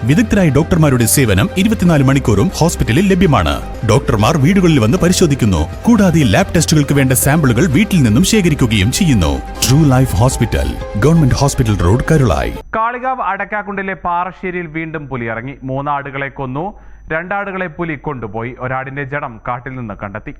വിദഗ്ധരായ ഡോക്ടർമാരുടെ സേവനം 24 മണിക്കൂറും ഹോസ്പിറ്റലിൽ ലഭ്യമാണ്. ഡോക്ടർമാർ വീടുകളിൽ വന്ന് പരിശോധിക്കുന്നു. കൂടാതെ ലാബ് ടെസ്റ്റുകൾക്ക് വേണ്ട സാമ്പിളുകൾ വീട്ടിൽ നിന്നും ശേഖരിക്കുകയും ചെയ്യുന്നു. True life hospital, government hospital road, Karulai. Kalikavu അടക്കാക്കുണ്ടിലെ പാറശ്ശേരിയിൽ വീണ്ടും പുലി ഇറങ്ങി. 3 ആടുകളെ കൊന്നു. 2 ആടുകളെ പുലി കൊണ്ടുപോയി. ഒരാടിന്റെ ജഡം കാട്ടിൽ നിന്ന് കണ്ടെത്തി.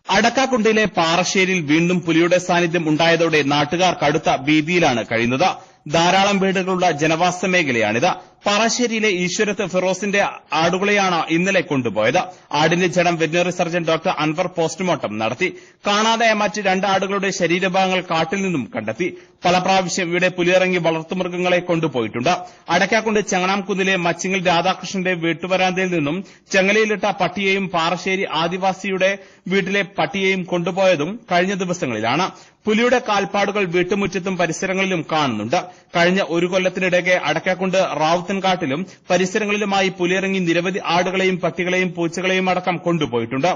അടക്കാക്കുണ്ടിലെ പാറശ്ശേരിയിൽ വീണ്ടും പുലിയുടെ സാന്നിധ്യം ഉണ്ടായതോടെ നാട്ടുകാർ കടുത്ത ഭീതിയിലാണ് കഴിയുന്നത്. ധാരാളം വീടുകളുള്ള ജനവാസ മേഖലയാണിത്. പാറശ്ശേരിയിലെ ഈശ്വരത്ത് ഫിറോസിന്റെ ആടുകളെയാണ് ഇന്നലെ കൊണ്ടുപോയത്. ആടിന്റെ ജഡം veterinary surgeon doctor Anwar postmortem നടത്തി. കാണാതായ മറ്റ് 2 ആടുകളുടെ ശരീരഭാഗങ്ങൾ കാട്ടിൽ നിന്നും കണ്ടെത്തി. പല പ്രാവശ്യം ഇവിടെ പുലിയിറങ്ങി വളർത്തുമൃഗങ്ങളെ കൊണ്ടുപോയിട്ടുണ്ട്. അടക്കാക്കുണ്ട് ചെങ്ങണാംകുന്നിലെ മച്ചിങ്ങൽ രാധാകൃഷ്ണന്റെ വീട്ടുവരാന്തയിൽ നിന്നും ചെങ്ങലയിലിട്ട പട്ടിയെയും പാറശ്ശേരി ആദിവാസിയുടെ വീട്ടിലെ പട്ടിയെയും കൊണ്ടുപോയതും കഴിഞ്ഞ ദിവസങ്ങളിലാണ്. പുലിയുടെ കാൽപ്പാടുകൾ വീട്ടുമുറ്റത്തും പരിസരങ്ങളിലും കാണുന്നുണ്ട്. കഴിഞ്ഞ 1 കൊല്ലത്തിനിടയ്ക്ക് അടക്കാക്കുണ്ട് റാവുത്തൻകാട്ടിലും പരിസരങ്ങളിലുമായി പുലിയിറങ്ങി നിരവധി ആടുകളെയും പട്ടികളെയും പൂച്ചകളെയും അടക്കം കൊണ്ടുപോയിട്ടുണ്ട്.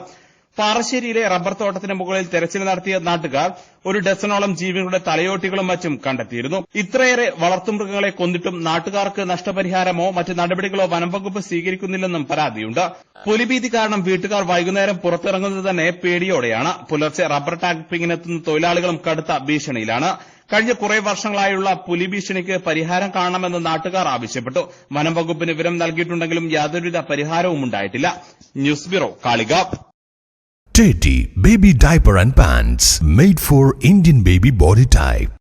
പാറശ്ശേരിയിലെ റബ്ബർ തോട്ടത്തിന് മുകളിൽ തെരച്ചിൽ നടത്തിയ നാട്ടുകാർ 1 ഡസനോളം ജീവികളുടെ തലയോട്ടികളും മറ്റും കണ്ടെത്തിയിരുന്നു. ഇത്രയേറെ വളർത്തുമൃഗങ്ങളെ കൊന്നിട്ടും നാട്ടുകാർക്ക് നഷ്ടപരിഹാരമോ മറ്റ് നടപടികളോ വനംവകുപ്പ് സ്വീകരിക്കുന്നില്ലെന്നും പരാതിയുണ്ട്. പുലിഭീതി കാരണം വീട്ടുകാർ വൈകുന്നേരം പുറത്തിറങ്ങുന്നത് തന്നെ പേടിയോടെയാണ്. പുലർച്ചെ റബ്ബർ ടാപ്പിങ്ങിനെത്തുന്ന തൊഴിലാളികളും കടുത്ത ഭീഷണിയിലാണ്. കഴിഞ്ഞ കുറെ വർഷങ്ങളായുള്ള പുലി ഭീഷണിക്ക് പരിഹാരം കാണണമെന്ന് നാട്ടുകാർ ആവശ്യപ്പെട്ടു. വനംവകുപ്പിന് വിവരം നൽകിയിട്ടുണ്ടെങ്കിലും യാതൊരുവിധ പരിഹാരവും ഉണ്ടായിട്ടില്ല. News bureau, Kalikavu. Teddy Baby Diaper and Pants made for Indian baby body type.